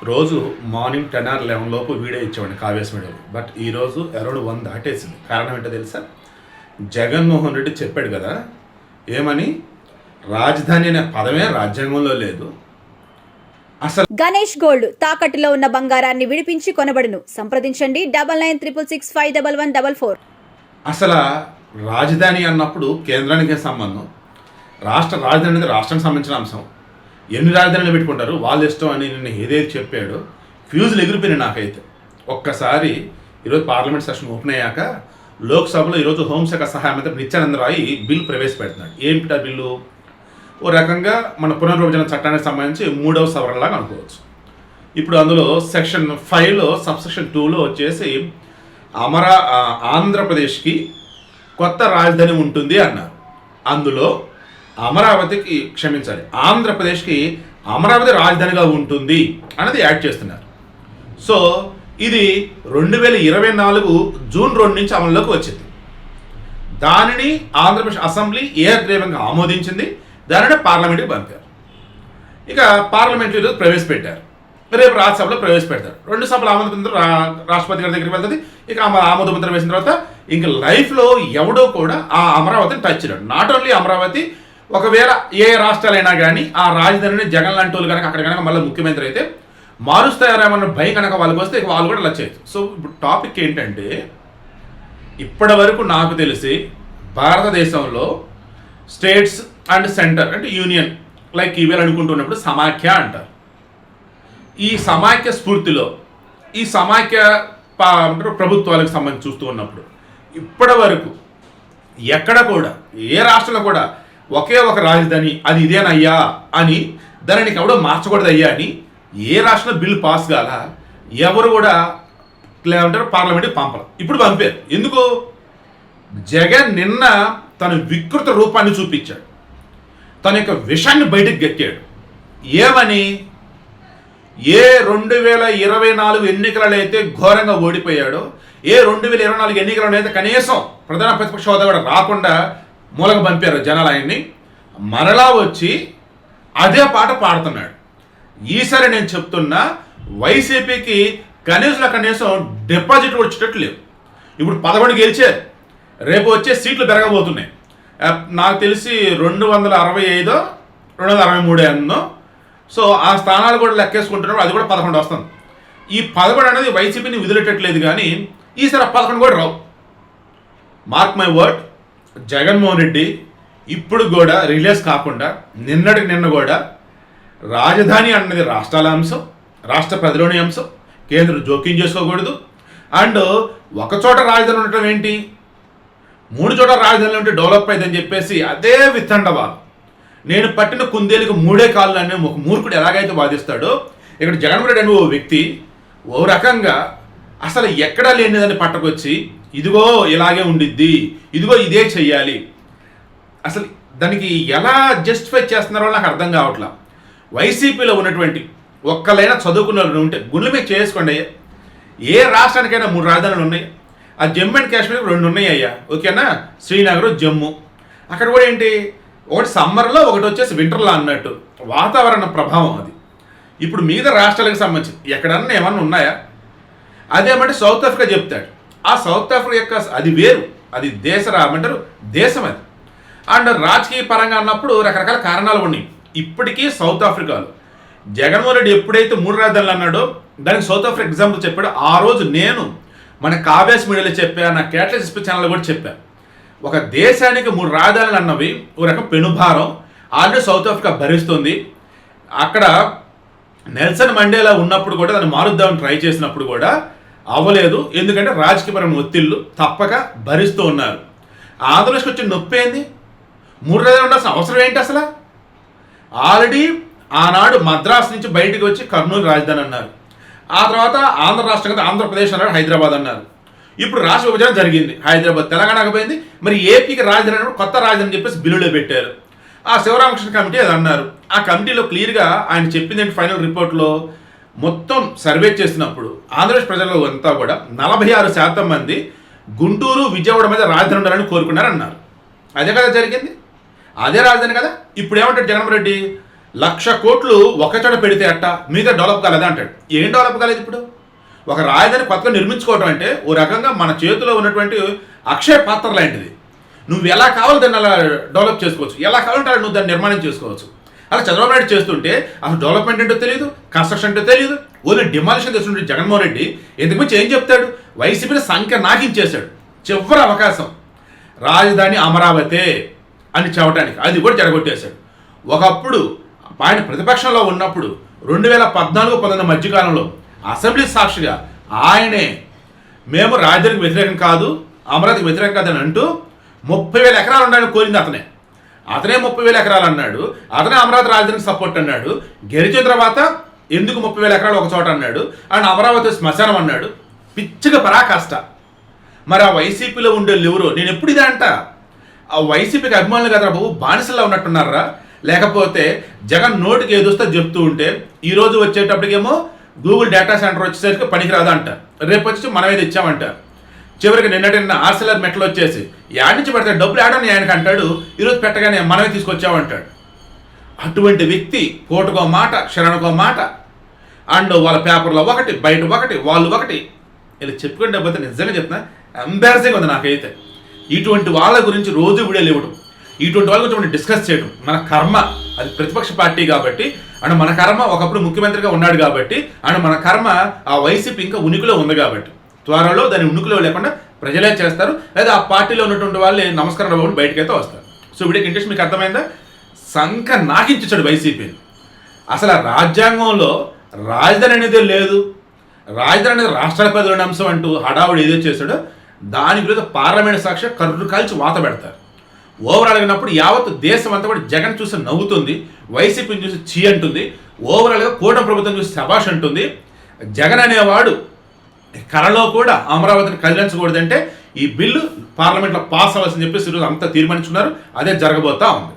రోజు morning 10 are 11 లోపు video ఇచ్చేవాడిని కావ్యాస్ మీడియాలో. బట్ ఈరోజు అరౌండ్ 1 దాటేసింది. కారణం ఏంటో తెలుసా? జగన్మోహన్ రెడ్డి చెప్పాడు కదా, ఏమని, రాజధాని అనే పదమే రాజ్యాంగంలో లేదు. అసలు గణేష్ గోల్డ్ తాకట్టులో ఉన్న బంగారాన్ని విడిపించి కొనబడును. సంప్రదించండి 9966651144. అసలు రాజధాని అన్నప్పుడు కేంద్రానికి సంబంధం, రాష్ట్ర రాజధాని అనేది రాష్ట్రానికి సంబంధించిన అంశం. ఎన్ని రాజధానులు పెట్టుకుంటారు వాళ్ళ ఇష్టం అని నేను ఏదైతే చెప్పాడో ఫ్యూజులు ఎగిరిపోయినాయి నాకైతే. ఒక్కసారి ఈరోజు పార్లమెంట్ సెషన్ ఓపెన్ అయ్యాక లోక్సభలో ఈరోజు హోంశాఖ సహాయ మంత్రి నిత్యానంద రాయ్ బిల్ ప్రవేశపెడుతున్నాడు. ఏంటి ఆ బిల్లు? ఓ రకంగా మన పునర్విభజన చట్టానికి సంబంధించి 3వ సవరణలాగా అనుకోవచ్చు. ఇప్పుడు అందులో సెక్షన్ 5లో సబ్సెక్షన్ 2లో వచ్చేసి ఆంధ్రప్రదేశ్కి కొత్త రాజధాని ఉంటుంది అన్నారు. అందులో అమరావతికి క్షమించాలి ఆంధ్రప్రదేశ్కి అమరావతి రాజధానిగా ఉంటుంది అనేది యాడ్ చేస్తున్నారు. సో ఇది 2024 జూన్ 2 నుంచి అమల్లోకి వచ్చింది. దానిని ఆంధ్రప్రదేశ్ అసెంబ్లీ ఏకగ్రీవంగా ఆమోదించింది. దానిని పార్లమెంట్కి పంపారు. ఇక పార్లమెంట్ ఈరోజు ప్రవేశపెట్టారు. రేపు రాజ్యసభలో ప్రవేశపెడతారు. 2 సభలు ఆమోదముద్ర రాష్ట్రపతి గారి దగ్గరికి వెళ్తుంది. ఇక ఆమోదముద్ర వేసిన తర్వాత ఇంక లైఫ్లో ఎవడో కూడా ఆ అమరావతిని టచ్ చేయడు. నాట్ ఓన్లీ అమరావతి, ఒకవేళ ఏ రాష్ట్రాలైనా కానీ ఆ రాజధానిని జగన్ లాంటి వాళ్ళు కనుక అక్కడ కనుక మళ్ళీ ముఖ్యమంత్రి అయితే మారుస్తారేమన్న భయం కనుక వాళ్ళకి వస్తే వాళ్ళు కూడా ఇలా చేయొచ్చు. సో ఇప్పుడు టాపిక్ ఏంటంటే, ఇప్పటి వరకు నాకు తెలిసి భారతదేశంలో స్టేట్స్ అండ్ సెంటర్ అంటే యూనియన్ లైక్ ఇవేళ అనుకుంటున్నప్పుడు సమాఖ్య అంటారు. ఈ సమాఖ్య స్ఫూర్తిలో ఈ సమాఖ్య ప్రభుత్వాలకు సంబంధించి చూస్తూ ఉన్నప్పుడు ఇప్పటి వరకు ఎక్కడ కూడా ఏ రాష్ట్రంలో కూడా ఒకే ఒక రాజధాని అది ఇదేనయ్యా అని దానిని ఎవడో మార్చకూడదు అయ్యా అని ఏ రాష్ట్రంలో బిల్లు పాస్ కాల ఎవరు కూడా ఏమంటారు పార్లమెంట్కి పంపరు. ఇప్పుడు పంపారు. ఎందుకు? జగన్ నిన్న తన వికృత రూపాన్ని చూపించాడు. తన యొక్క విషాన్ని బయటకు గెట్టాడు. ఏమని? ఏ 2024 ఎన్నికలలో అయితే ఘోరంగా ఓడిపోయాడో, ఏ 2024 ఎన్నికలలో అయితే కనీసం ప్రధాన ప్రతిపక్ష హోదా కూడా రాకుండా మూలకు పంపారు జనాలు ఆయన్ని, మరలా వచ్చి అదే పాట పాడుతున్నాడు. ఈసారి నేను చెప్తున్నా, వైసీపీకి కనీసం డిపాజిట్ వచ్చేటట్లు లేవు. ఇప్పుడు 11 గెలిచారు, రేపు వచ్చే సీట్లు పెరగబోతున్నాయి. నాకు తెలిసి 265 263 అన్నో. సో ఆ స్థానాలు కూడా లెక్కేసుకుంటున్నప్పుడు అది కూడా 11 వస్తుంది. ఈ 11 అనేది వైసీపీని వదిలేటట్లేదు. కానీ ఈసారి 11 కూడా రావు. Mark my word, Jaganmohan Reddy ఇప్పుడు కూడా రిలీజ్ కాకుండా నిన్న కూడా రాజధాని అన్నది రాష్ట్రాల అంశం, రాష్ట్ర ప్రజలోని అంశం, కేంద్రం జోక్యం చేసుకోకూడదు. అండ్ ఒకచోట రాజధాని ఉండటం ఏంటి, 3 చోట్ల రాజధానులు ఉంటే డెవలప్ అయిందని చెప్పేసి అదే వితండవాదం. నేను పట్టిన కుందేలుకు 3 కాళ్ళు అనే ఒక మూర్ఖుడు ఎలాగైతే వాదిస్తాడో, ఇక్కడ జగన్మోహన్ రెడ్డి అనే ఓ వ్యక్తి ఓ రకంగా అసలు ఎక్కడా లేనిదాన్ని పట్టకొచ్చి ఇదిగో ఇలాగే ఉండిద్ది, ఇదిగో ఇదే చెయ్యాలి, అసలు దానికి ఎలా జస్టిఫై చేస్తున్నారో నాకు అర్థం కావట్లా. వైసీపీలో ఉన్నటువంటి ఒక్కలైనా చదువుకున్న వాళ్ళు ఉంటే గుండెల మీద చేసుకోండి అయ్యా. ఏ రాష్ట్రానికైనా 3 రాజధానులు ఉన్నాయి. ఆ జమ్మూ అండ్ కాశ్మీర్ 2 ఉన్నాయి అయ్యా, ఓకేనా? శ్రీనగర్, జమ్మూ. అక్కడ కూడా ఏంటి, ఒకటి సమ్మర్లో ఒకటి వచ్చేసి వింటర్లో అన్నట్టు వాతావరణ ప్రభావం అది. ఇప్పుడు మిగతా రాష్ట్రాలకు సంబంధించి ఎక్కడన్నా ఏమన్నా ఉన్నాయా? అదేమంటే సౌత్ ఆఫ్రికా చెప్తాడు. ఆ సౌత్ ఆఫ్రికా యొక్క అది వేరు, అది ఏమంటారు దేశం అది. అండ్ రాజకీయ పరంగా అన్నప్పుడు రకరకాల కారణాలు ఉన్నాయి. ఇప్పటికీ సౌత్ ఆఫ్రికాలో జగన్మోహన్ రెడ్డి ఎప్పుడైతే 3 రాజధానులు అన్నాడో దానికి సౌత్ ఆఫ్రికా ఎగ్జాంపుల్ చెప్పాడు. ఆ రోజు నేను మన కావ్యాస్ మీడియాలో చెప్పా, నా క్యాటలెస్ ఎస్పీ ఛానల్లో కూడా చెప్పా. ఒక దేశానికి 3 రాజధానులు అన్నవి ఒక రకం పెనుభారం ఆల్రెడీ సౌత్ ఆఫ్రికా భరిస్తుంది. అక్కడ నెల్సన్ మండేలా ఉన్నప్పుడు కూడా దాన్ని మారుద్దామని ట్రై చేసినప్పుడు కూడా అవ్వలేదు. ఎందుకంటే రాజకీయపరమైన ఒత్తిళ్లు తప్పక భరిస్తూ ఉన్నారు. ఆంధ్రప్రదేశ్కి వచ్చిన నొప్పి ఏంది? 3 రాజధానులు ఉండాల్సిన అవసరం ఏంటి అసలు? ఆల్రెడీ ఆనాడు మద్రాసు నుంచి బయటకు వచ్చి కర్నూలు రాజధాని అన్నారు. ఆ తర్వాత ఆంధ్ర రాష్ట్రం కదా ఆంధ్రప్రదేశ్ అన్నాడు, హైదరాబాద్ అన్నారు. ఇప్పుడు రాష్ట్ర విభజన జరిగింది, హైదరాబాద్ తెలంగాణకు పోయింది. మరి ఏపీకి రాజధాని కొత్త రాజధాని చెప్పేసి బిల్లులో పెట్టారు. ఆ శివరామకృష్ణ కమిటీ అది అన్నారు. ఆ కమిటీలో క్లియర్గా ఆయన చెప్పింది ఏంటి, ఫైనల్ రిపోర్ట్లో మొత్తం సర్వే చేసినప్పుడు ఆంధ్రప్రదేశ్ ప్రజల్లో అంతా కూడా 46% మంది గుంటూరు, విజయవాడ మీద రాజధాని ఉండాలని కోరుకున్నారన్నారు. అదే కదా జరిగింది, అదే రాజధాని కదా. ఇప్పుడు ఏమంటాడు జగన్మోహన్ రెడ్డి, 1,00,000 కోట్లు ఒకచోట పెడితే అట్ట మిగతా డెవలప్ కాలేదా అంటాడు. ఏం డెవలప్ కాలేదు? ఇప్పుడు ఒక రాజధాని కొత్తగా నిర్మించుకోవడం అంటే ఓ రకంగా మన చేతిలో ఉన్నటువంటి అక్షయ పాత్ర లాంటిది. నువ్వు ఎలా కావాలో దాన్ని అలా డెవలప్ చేసుకోవచ్చు, ఎలా కావాలంటే అలా నువ్వు దాన్ని నిర్మాణం చేసుకోవచ్చు. అలా చంద్రబాబు నాయుడు చేస్తుంటే అసలు డెవలప్మెంట్ ఏంటో తెలియదు, కన్స్ట్రక్షన్ అంటే తెలియదు, ఓన్లీ డిమాలిషన్ చేస్తుంటే జగన్మోహన్ రెడ్డి ఎందుకు మించి ఏం చెప్తాడు? వైసీపీని సంఖ్య నాకించేశాడు. చివరి అవకాశం రాజధాని అమరావతి అని చెప్పడానికి, అది కూడా జరగొట్టేశాడు. ఒకప్పుడు ఆయన ప్రతిపక్షంలో ఉన్నప్పుడు 2014-19 మధ్యకాలంలో అసెంబ్లీ సాక్షిగా ఆయనే మేము రాజధానికి వ్యతిరేకం కాదు, అమరావతికి వ్యతిరేకం కాదని అంటూ 30,000 ఎకరాలు ఉండాలని కోరింది అతనే 30,000 ఎకరాలు అన్నాడు. అతనే అమరావతి రాజధానికి సపోర్ట్ అన్నాడు. గెలిచిన తర్వాత ఎందుకు 30,000 ఎకరాలు ఒక చోట అన్నాడు. అండ్ అమరావతి శ్మశానం అన్నాడు. పిచ్చిగా పరాకాష్ట. మరి ఆ వైసీపీలో ఉండే ఎవరు? నేను ఎప్పుడు ఇదే అంట, ఆ వైసీపీకి అభిమానులు కదా బాబు, బానిసల్లో ఉన్నట్టున్నారా? లేకపోతే జగన్ నోటికి ఏదొస్తే చెప్తూ ఉంటే ఈరోజు వచ్చేటప్పటికేమో గూగుల్ డేటా సెంటర్ వచ్చేసరికి పనికిరాదా అంట, రేపు వచ్చి మనమే తెచ్చామంటారు. చివరికి నిన్న ఆర్సిలర్ మెట్లు వచ్చేసి యాడ్ నుంచి పెడతాడు, డబ్బులు ఆడని ఆయనకు అంటాడు, ఈరోజు పెట్టగానే మనమే తీసుకొచ్చామంటాడు. అటువంటి వ్యక్తి కోటుకో మాట, క్షరణకో మాట, అండ్ వాళ్ళ పేపర్లో ఒకటి, బయట ఒకటి, వాళ్ళు ఒకటి, ఇలా చెప్పుకుంటే పోతే నిజంగా చెప్తున్నా ఎంబారసింగ్ ఉంది నాకైతే. ఇటువంటి వాళ్ళ గురించి రోజు వీడియోలు ఇవ్వడం, ఇటువంటి వాళ్ళ గురించి మనం డిస్కస్ చేయడం మన కర్మ. అది ప్రతిపక్ష పార్టీ కాబట్టి, అండ్ మన కర్మ ఒకప్పుడు ముఖ్యమంత్రిగా ఉన్నాడు కాబట్టి, అండ్ మన కర్మ ఆ వైసీపీ ఇంకా ఉనికిలో ఉంది కాబట్టి త్వరలో దాని ఉనికిలో లేకుండా ప్రజలే చేస్తారు, లేదా ఆ పార్టీలో ఉన్నటువంటి వాళ్ళే నమస్కారం బాబు బయటకైతే వస్తారు. సో వీడియోకి ఇంట్రెస్ట్ మీకు అర్థమైందా? సంఖ నాకించాడు వైసీపీని. అసలు ఆ రాజ్యాంగంలో రాజధాని అనేది లేదు, రాజధాని అనేది రాష్ట్రాల పరిధిలోని అంశం అంటూ హడావుడు ఏదో చేశాడో దాని విరుద్ధ పార్లమెంట్ సాక్షి కర్రు కాల్చి వాత పెడతారు. ఓవరాల్ అయినప్పుడు యావత్ దేశం అంతా కూడా జగన్ చూసి నవ్వుతుంది, వైసీపీని చూసి చీ అంటుంది, ఓవరాల్గా కూటమి ప్రభుత్వం చూసి శభాష్ అంటుంది. జగన్ అనేవాడు కళలో కూడా అమరావతిని కదిలించకూడదంటే ఈ బిల్లు పార్లమెంట్లో పాస్ అవ్వాల్సింది చెప్పేసి ఈరోజు అంతా తీర్మానించుకున్నారు. అదే జరగబోతా ఉంది.